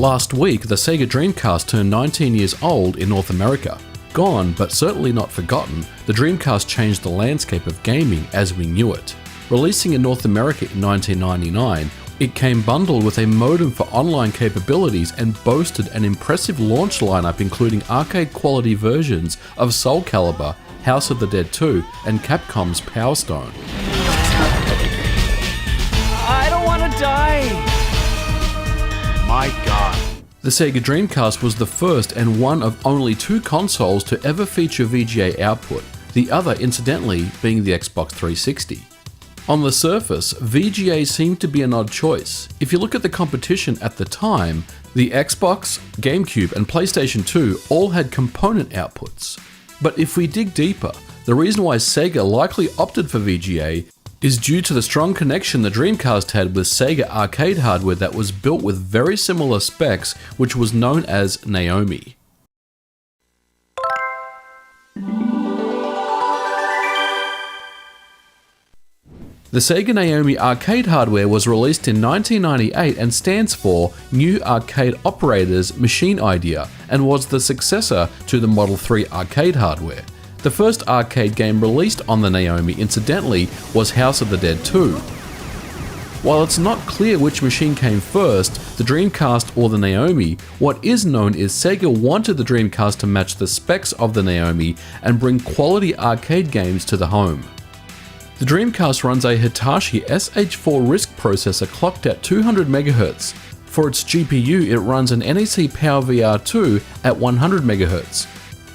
Last week, the Sega Dreamcast turned 19 years old in North America. Gone, but certainly not forgotten, the Dreamcast changed the landscape of gaming as we knew it. Releasing in North America in 1999, it came bundled with a modem for online capabilities and boasted an impressive launch lineup including arcade-quality versions of Soul Calibur, House of the Dead 2, and Capcom's Power Stone. I don't want to die! My God. The Sega Dreamcast was the first and one of only two consoles to ever feature VGA output, the other incidentally being the Xbox 360. On the surface, VGA seemed to be an odd choice. If you look at the competition at the time, the Xbox, GameCube and PlayStation 2 all had component outputs. But if we dig deeper, the reason why Sega likely opted for VGA is due to the strong connection the Dreamcast had with Sega arcade hardware that was built with very similar specs, which was known as Naomi. The Sega Naomi arcade hardware was released in 1998 and stands for New Arcade Operators Machine Idea and was the successor to the Model 3 arcade hardware. The first arcade game released on the Naomi, incidentally, was House of the Dead 2. While it's not clear which machine came first, the Dreamcast or the Naomi, what is known is Sega wanted the Dreamcast to match the specs of the Naomi and bring quality arcade games to the home. The Dreamcast runs a Hitachi SH4 RISC processor clocked at 200 MHz. For its GPU, it runs an NEC PowerVR 2 at 100 MHz.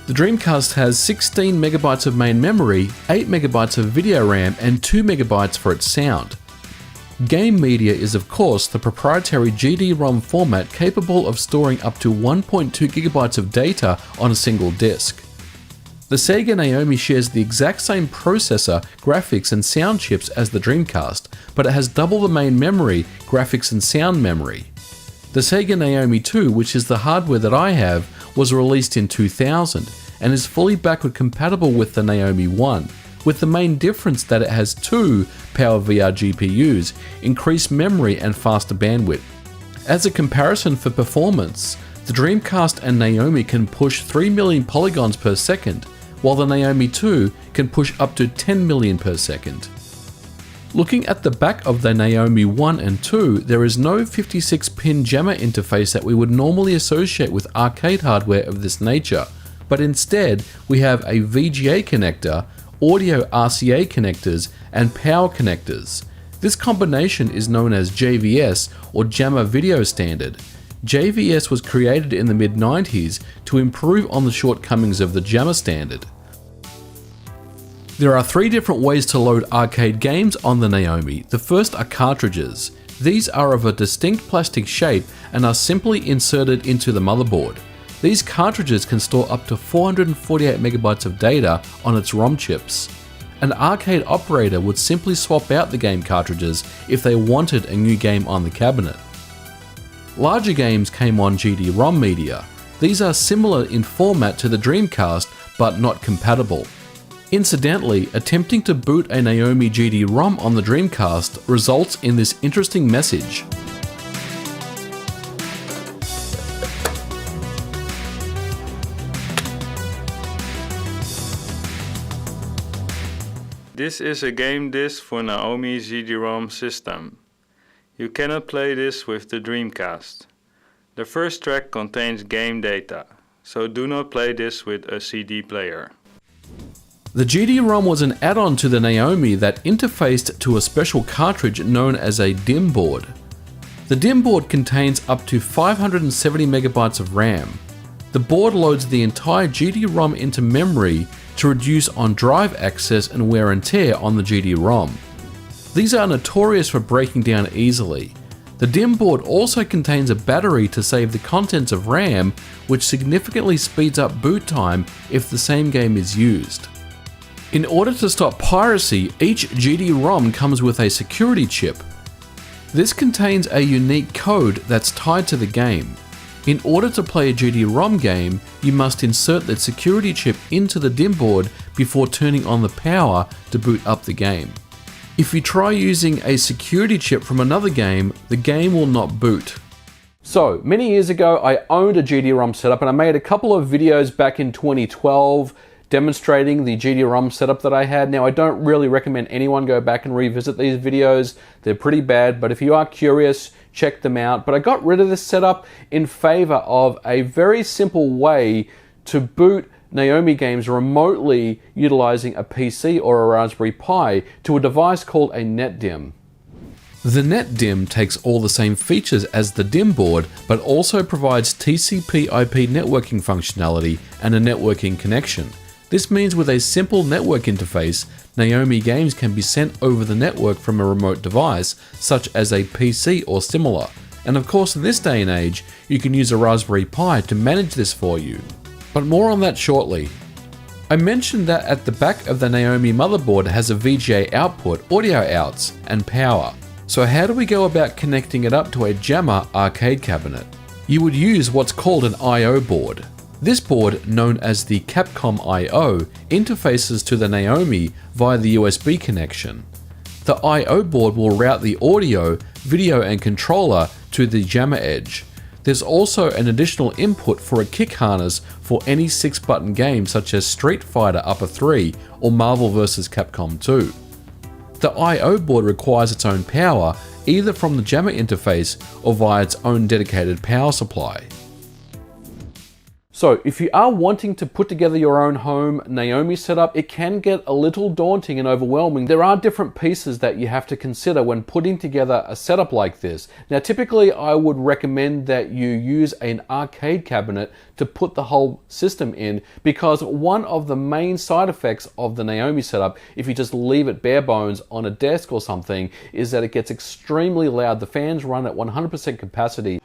The Dreamcast has 16 MB of main memory, 8 MB of video RAM, and 2 MB for its sound. Game media is of course the proprietary GD-ROM format capable of storing up to 1.2 GB of data on a single disc. The Sega Naomi shares the exact same processor, graphics and sound chips as the Dreamcast, but it has double the main memory, graphics and sound memory. The Sega Naomi 2, which is the hardware that I have, was released in 2000 and is fully backward compatible with the Naomi 1, with the main difference that it has two PowerVR GPUs, increased memory and faster bandwidth. As a comparison for performance, the Dreamcast and Naomi can push 3 million polygons per second, while the Naomi 2 can push up to 10 million per second. Looking at the back of the Naomi 1 and 2, there is no 56-pin JAMMA interface that we would normally associate with arcade hardware of this nature, but instead we have a VGA connector, audio RCA connectors, and power connectors. This combination is known as JVS or JAMMA Video Standard. JVS was created in the mid-90s to improve on the shortcomings of the JAMMA standard. There are three different ways to load arcade games on the Naomi. The first are cartridges. These are of a distinct plastic shape and are simply inserted into the motherboard. These cartridges can store up to 448 MB of data on its ROM chips. An arcade operator would simply swap out the game cartridges if they wanted a new game on the cabinet. Larger games came on GD-ROM media. These are similar in format to the Dreamcast, but not compatible. Incidentally, attempting to boot a Naomi GD-ROM on the Dreamcast results in this interesting message. This is a game disc for Naomi GD-ROM system. You cannot play this with the Dreamcast. The first track contains game data, so do not play this with a CD player. The GD-ROM was an add-on to the Naomi that interfaced to a special cartridge known as a DIM board. The DIM board contains up to 570 MB of RAM. The board loads the entire GD-ROM into memory to reduce on drive access and wear and tear on the GD-ROM. These are notorious for breaking down easily. The DIM board also contains a battery to save the contents of RAM, which significantly speeds up boot time if the same game is used. In order to stop piracy, each GD-ROM comes with a security chip. This contains a unique code that's tied to the game. In order to play a GD-ROM game, you must insert the security chip into the DIM board before turning on the power to boot up the game. If you try using a security chip from another game, the game will not boot. So, many years ago, I owned a GD-ROM setup, and I made a couple of videos back in 2012 demonstrating the GD-ROM setup that I had. Now, I don't really recommend anyone go back and revisit these videos. They're pretty bad, but if you are curious, check them out. But I got rid of this setup in favor of a very simple way to boot Naomi games remotely utilizing a PC or a Raspberry Pi to a device called a NetDIMM. The NetDIMM takes all the same features as the DIMM board, but also provides TCP/IP networking functionality and a networking connection. This means with a simple network interface, Naomi games can be sent over the network from a remote device, such as a PC or similar. And of course, in this day and age, you can use a Raspberry Pi to manage this for you. But more on that shortly. I mentioned that at the back of the Naomi motherboard has a VGA output, audio outs, and power. So how do we go about connecting it up to a JAMMA arcade cabinet? You would use what's called an I/O board. This board, known as the Capcom I/O, interfaces to the Naomi via the USB connection. The I/O board will route the audio, video and controller to the JAMMA edge. There's also an additional input for a kick harness for any 6-button game such as Street Fighter Upper 3 or Marvel vs. Capcom 2. The I/O board requires its own power, either from the JAMMA interface or via its own dedicated power supply. So if you are wanting to put together your own home Naomi setup, it can get a little daunting and overwhelming. There are different pieces that you have to consider when putting together a setup like this. Now typically I would recommend that you use an arcade cabinet to put the whole system in, because one of the main side effects of the Naomi setup, if you just leave it bare bones on a desk or something, is that it gets extremely loud. The fans run at 100% capacity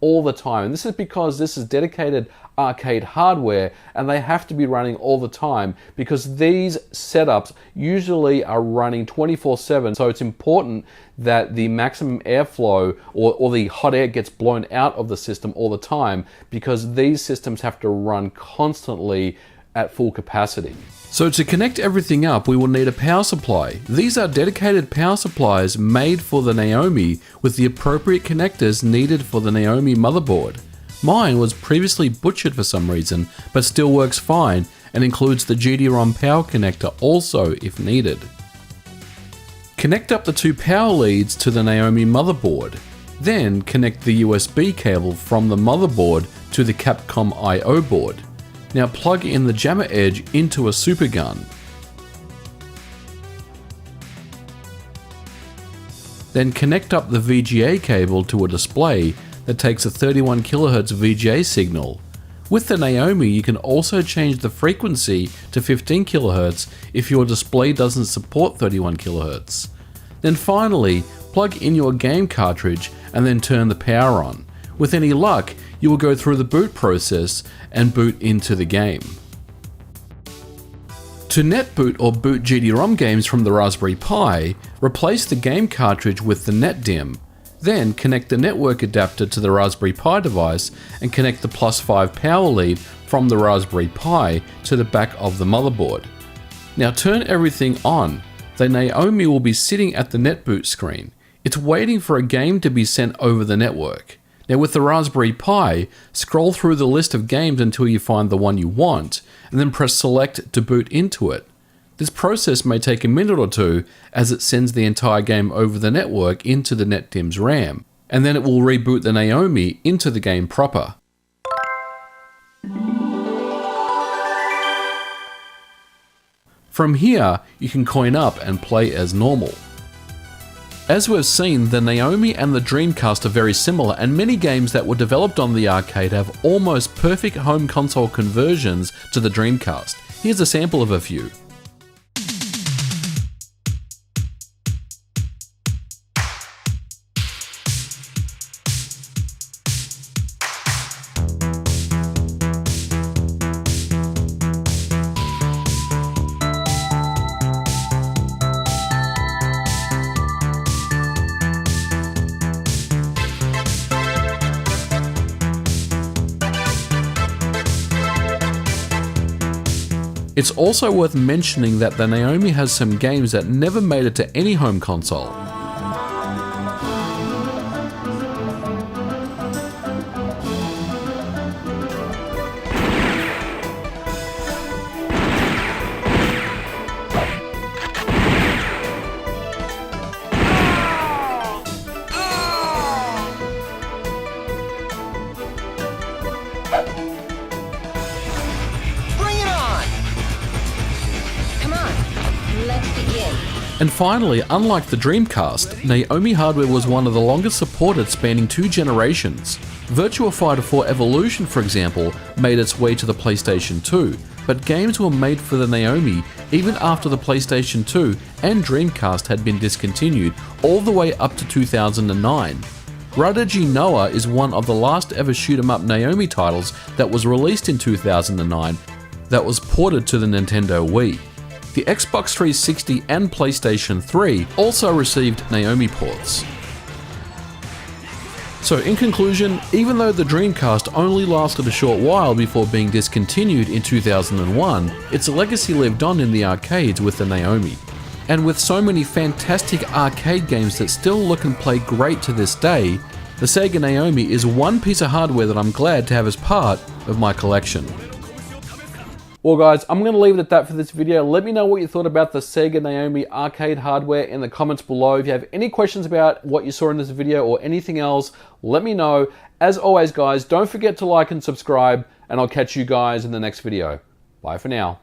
all the time. And this is because this is dedicated arcade hardware and they have to be running all the time, because these setups usually are running 24/7. So it's important that the maximum airflow or the hot air gets blown out of the system all the time, because these systems have to run constantly at full capacity. So to connect everything up, we will need a power supply. These are dedicated power supplies made for the Naomi with the appropriate connectors needed for the Naomi motherboard. Mine was previously butchered for some reason, but still works fine and includes the GD-ROM power connector also if needed. Connect up the 2 power leads to the Naomi motherboard. Then connect the USB cable from the motherboard to the Capcom I/O board. Now plug in the JAMMA edge into a supergun. Then connect up the VGA cable to a display that takes a 31 kHz VGA signal. With the Naomi, you can also change the frequency to 15 kHz if your display doesn't support 31 kHz. Then finally, plug in your game cartridge and then turn the power on. With any luck, you will go through the boot process and boot into the game. To netboot or boot GD-ROM games from the Raspberry Pi, replace the game cartridge with the NetDIMM. Then connect the network adapter to the Raspberry Pi device and connect the +5 power lead from the Raspberry Pi to the back of the motherboard. Now turn everything on. The Naomi will be sitting at the netboot screen. It's waiting for a game to be sent over the network. Now with the Raspberry Pi, scroll through the list of games until you find the one you want, and then press select to boot into it. This process may take a minute or two as it sends the entire game over the network into the NetDIMM's RAM, and then it will reboot the Naomi into the game proper. From here, you can coin up and play as normal. As we've seen, the Naomi and the Dreamcast are very similar, and many games that were developed on the arcade have almost perfect home console conversions to the Dreamcast. Here's a sample of a few. It's also worth mentioning that the Naomi has some games that never made it to any home console. And finally, unlike the Dreamcast, Naomi hardware was one of the longest supported, spanning 2 generations. Virtua Fighter 4 Evolution, for example, made its way to the PlayStation 2, but games were made for the Naomi even after the PlayStation 2 and Dreamcast had been discontinued all the way up to 2009. Radaji Noah is one of the last ever shoot-'em-up Naomi titles that was released in 2009 that was ported to the Nintendo Wii. The Xbox 360 and PlayStation 3 also received Naomi ports. So in conclusion, even though the Dreamcast only lasted a short while before being discontinued in 2001, its legacy lived on in the arcades with the Naomi. And with so many fantastic arcade games that still look and play great to this day, the Sega Naomi is one piece of hardware that I'm glad to have as part of my collection. Well guys, I'm going to leave it at that for this video. Let me know what you thought about the Sega Naomi arcade hardware in the comments below. If you have any questions about what you saw in this video or anything else, let me know. As always guys, don't forget to like and subscribe, and I'll catch you guys in the next video. Bye for now.